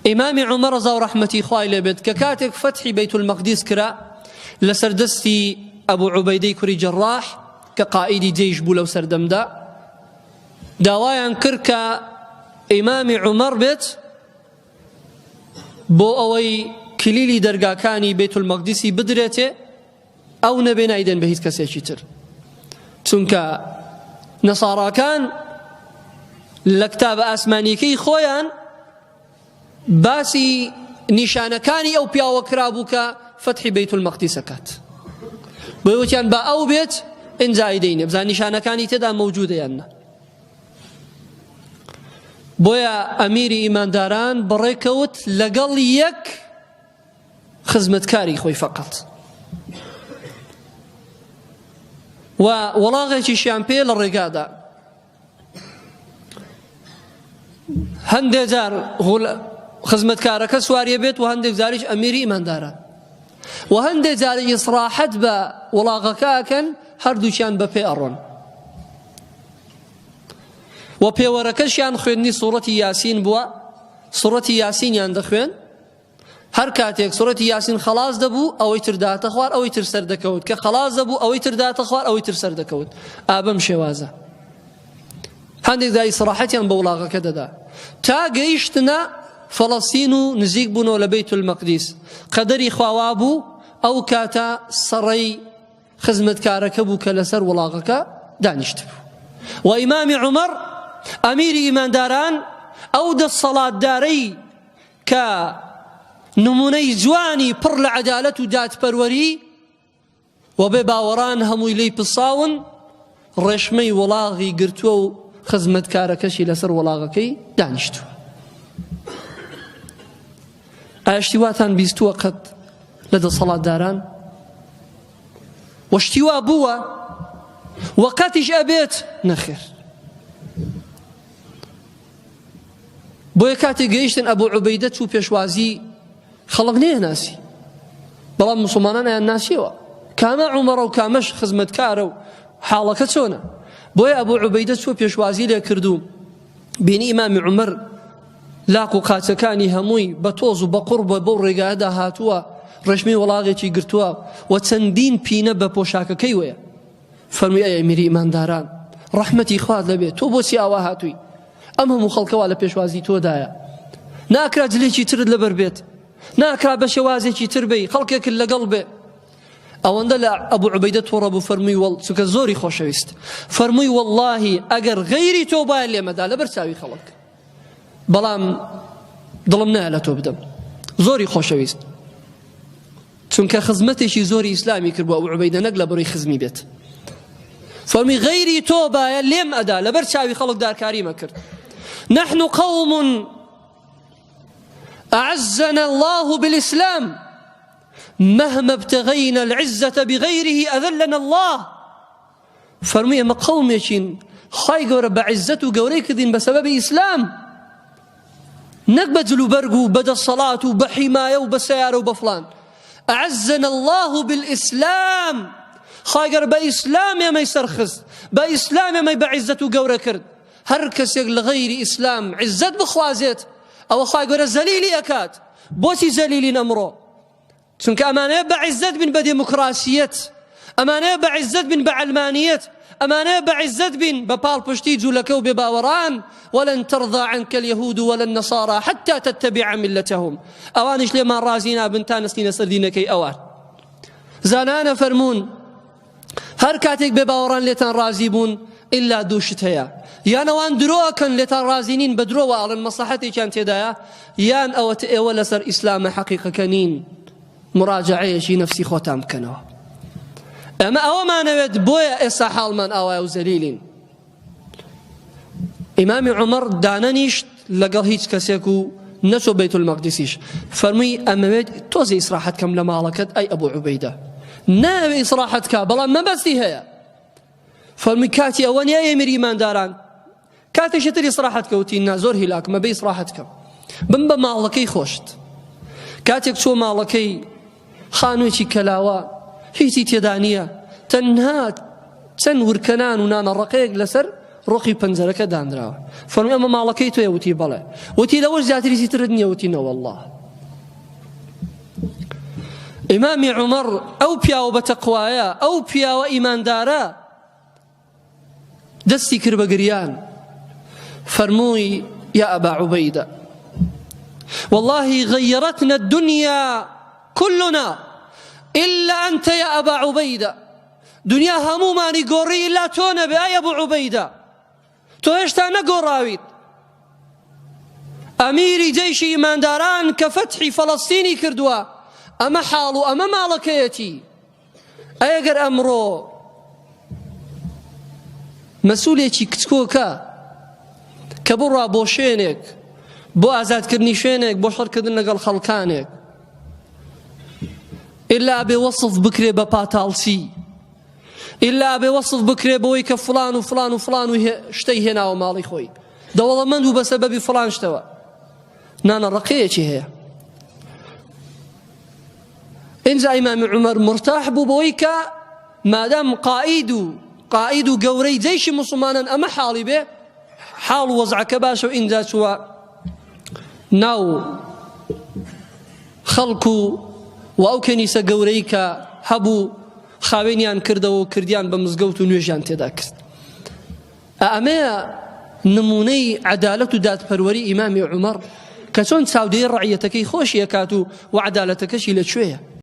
ئیمامی عومەڕ ڕەزا و ڕەحمەتی خوای لێ بێت کە کاتێک فەتحی بەیت المەقدیس کرا لەسەر دەستی ئەبوو عوبەیدەی کوڕی جەڕاح کە قائیدی جەیش بوو لەو سەردەمدا داوایان کرد کە ئیمامی عومەڕ بێت بۆ ئەوەی کلیلی دەرگاکانی بەیت المەقدیسی بدرێتێ ئەو نەبێ نایدەن بە هیچ کەسێکی تر چونکە نەساڕاکان لە کتابە ئاسمانیەکەی خۆیان باسی نیشانەکانی ئەو پیاوە کرابوو کە فەتحی بەیت المەقدیس ئەکات بۆیە وتیان با ئەو بێت ئینجای دەینێ بزان نیشانەکانی تێدا مەوجودە یان نە بۆیە ئەمیری ئیمانداران بەڕێکەوت لەگەڵ یەک خزمەتکاری خۆی فەقەت و وەڵاغێکیشیان پێ لە ڕێگادا هەندێک جار خزمەتکارەکە سواریە بێت و هەندێک جاریش ئەمیری ئیمانداران و هەندێک جاری ئیسراحەت بە وڵاغەکەکەن هەردووچیان بە پێ ئەڕۆن و پێوەرەکەشیان خوێندنی سوورەتی یاسین بووە سوورەتی یاسینیان دەخوێن هەر کاتێک سوورەتی یاسین خەلاص دەبوو ئەوەی تر داتە خوار ئەوەی تر سەر دەکەوت کە خەلاص دەبوو ئەوەی تر داتە خوار ئەوەی تر سەر دەکەوت ئابەم شێوازە هەندێک دای سراحەتیان بە وڵاغەکە دەدا تا گەیشتنە فەڵەستین و نزیک بوونەوە لە بەیت المەقدیس قەدەری خواوا بوو ئەو کاتە سەڕەی خزمەتکارەکە بوو کە لەسەر وڵاغەکە دانیشت بوو و ئیمامی عومەڕ ئەمیری ئیمانداران ئەو دەسەڵاتدارەی کە نمونەی جوانی پڕ لە عەدالەت و دادپەروەری و بێ باوەڕان هەمووی لێی پساون ڕێشمەی وڵاغی گرتووە و خزمەتکارەکەشی لەسەر وڵاغەکەی دانیشتووە ئاشتی واتان بیستووە قەت لە دەسەڵاتداران وەشتی وا بووە وەقەتیش ئەبێت نەخێر بۆیە کاتێک گەیشتن ئەبوو عوبەیدە چوو پێشوازی خەڵک نەیە ناسی بەڵام موسڵمانان ئەیان ناسیەوە کامە عومەڕە و کامەش خزمەتکارە و حاڵەکە چۆنە بۆیە ئەبوو عوبەیدە چوو پێشوازی لێ کردو بینی ئیمامی عومەر لاق و قاچەکانی هەمووی بە تۆز و بە قوڕ بەو ڕێگایەدا هاتووە ڕێشمەی وڵاغێکی گرتووە و چەندین پینە بە پۆشاکەکەی وەیە فەرمووی ئەی ئەمیری ئیمانداران ڕەحمەتی خوات لەبێت تۆ بۆچی ئاوا هاتووی ئەم هەموو خەڵکەوا لە پێشوازی تۆدایە ناکرا جلێکی ترت لەبەر بێت ناکرا بە شێوازێکی تر بێ خەڵکێک لەگەڵ بێ ئەوەندە لە ئەبوو عوبەیدە تۆڕە بوو فەرمووی وەڵ چونکە زۆری خۆشەویست فەرمووی وەڵڵاهی ئەگەر غەیری تۆ باید لێمەدا لەبەر چاوی خەڵک بەڵام دڵم نایە لە تۆ بدەم زۆری خۆشەویست چونکە خزمەتێکی زۆری ئیسلامی کرد بۆ ئەبوو عوبەیدە نەک لە بڕی خزمی بێت فەرمی غەیری تۆ باە لێم ئەدا لەبەر چاوی خەڵک دارکاری مەکرد نحن قوم أعزنا الله بالإسلام مهما ابتغينا العزة بغيره أذلنا الله فرمي أما قوم يشين خاي قورا بعزته قوري كذين بسبب إسلام نقبة جلوبرقو بدا الصلاة وبحماية وبسيارة وبفلان أعزنا الله بالإسلام خاي قورا بإسلام يا ما يسرخص بإسلام يا ما بعزته قورا كرد هركس يقل غير إسلام عزت بخوازيت أو خاي قورا زليلي أكاد بوسي زليلي نمرو چونکە ئەمانەیە بە عیزەت بن بە دێموکراسیەت ئەمانەیە بە عیزەت بن بە عەلمانیەت ئەمانەیە بە عیزەت بن بە پاڵپشتی جوولەکە و بێباوەڕان ولن ترضى عنك اليهود ولا النصارى حتى تتبع ملتهم ئەوانش لێمان ڕازی نابن تا نستینە سەر دینەکەی ئەوان زانانە فەرموون هەر کاتێک بێباوەڕان لێتان ڕازی بوون ئیلا دوو شت هەیە یان ئەوان درۆکەن لێتان ڕازی نین بە درۆوە ئەڵێن مەسلحەتێکیان تێدایە یان ئەوەتە ئێوە لەسەر ئیسلامە حەقیقەکە نین مراجعەیەکی نەفسی خۆتان بکەنەوە ئەمە ئەوەمانەوێت بۆیە ئێستا حاڵمان ئاوایە و زەلیلین ئیمامی عومەڕ دانەنیشت لەگەڵ هیچ کەسێک و نەچۆ بەیت المەقدیسیش فەرمووی ئەمەوێت تۆزە ئیسراحەت کەم لە ماڵەکەت ئەی ئەبوو عوبەیدە ناوێ ئیسراحەت کا بەڵام مەبەستی هەیە فەرمووی کاتی ئەوە نیە ئەمیری ئیمانداران کاتێکی تر ئیسراحەت کەوتی نا زۆر هیلاکمە بە ئیسراحەت کەم بم بە ماڵەکەی خۆشت کاتێک چۆ ماڵەکەی خانوێکی کەلاوە هیچی تێدا نییە تەنها چەند ورکەنان و نانەڕەقەیەک لەسەر ڕۆخی پەنجەرەکە دانراوە فەرمووی ئەمە ماڵەکەی تۆیە وتی بەڵێ وتی لەوەش زیاتریی ترت نییە وتی نە وەڵڵاه ئیمامی عومەڕ ئەو پیاوە بە تەقوایە ئەو پیاوە ئیماندارە دەستی کرد بە گریان فەرمووی یا ئەبا عوبەیدە والله غيرتنا الدنيا كلنا إلا أنت يا أبا عبيدة دنيا هموماني قوري إلا تونا بأي أبو عبيدة توهشتا نقوراويت أميري جيش إيمان داران كفتح فلسطيني كردوا أما حالو أما مالكيتي أيقر أمرو مسؤوليتي كتكوكا كبرا بوشينك بۆ ئازادکردنی شوێنێک بۆ شەڕکردن لەگەڵ خەڵکانێک ئللا بێ وەسف بکرێ بە پاتاڵچی ئللا بێ وەسف بکرێ بەوەی کە فڵان و فڵان و فڵان و شتەی هێناوە ماڵی خۆی دەوڵەمەند و بە سەبەبی فڵان شتەوە نانە ڕقەیەکی هەیە ئینجا ئیمامی عومەر مرتاح بوو بەوەی کە مادام قائید و گەورەی جەیشی موسڵمانان ئەمە حاڵی بێ حاڵ و وەزعەکە باشە و ئینجا چووە ناو خەڵک و ئەو کەنیسە گەورەی کە هەبوو خاوێنیان کردەوە و کردیان بە مزگەوت و نوێژیان تێدا کرد ئەمەیە نمونەی عەدالەت و دادپەروەری ئیمامی عومەر کە چۆن چاودێری ڕەعیەتەکەی خۆشی ئەکات و عەدالەتەکەشی لەکوێیە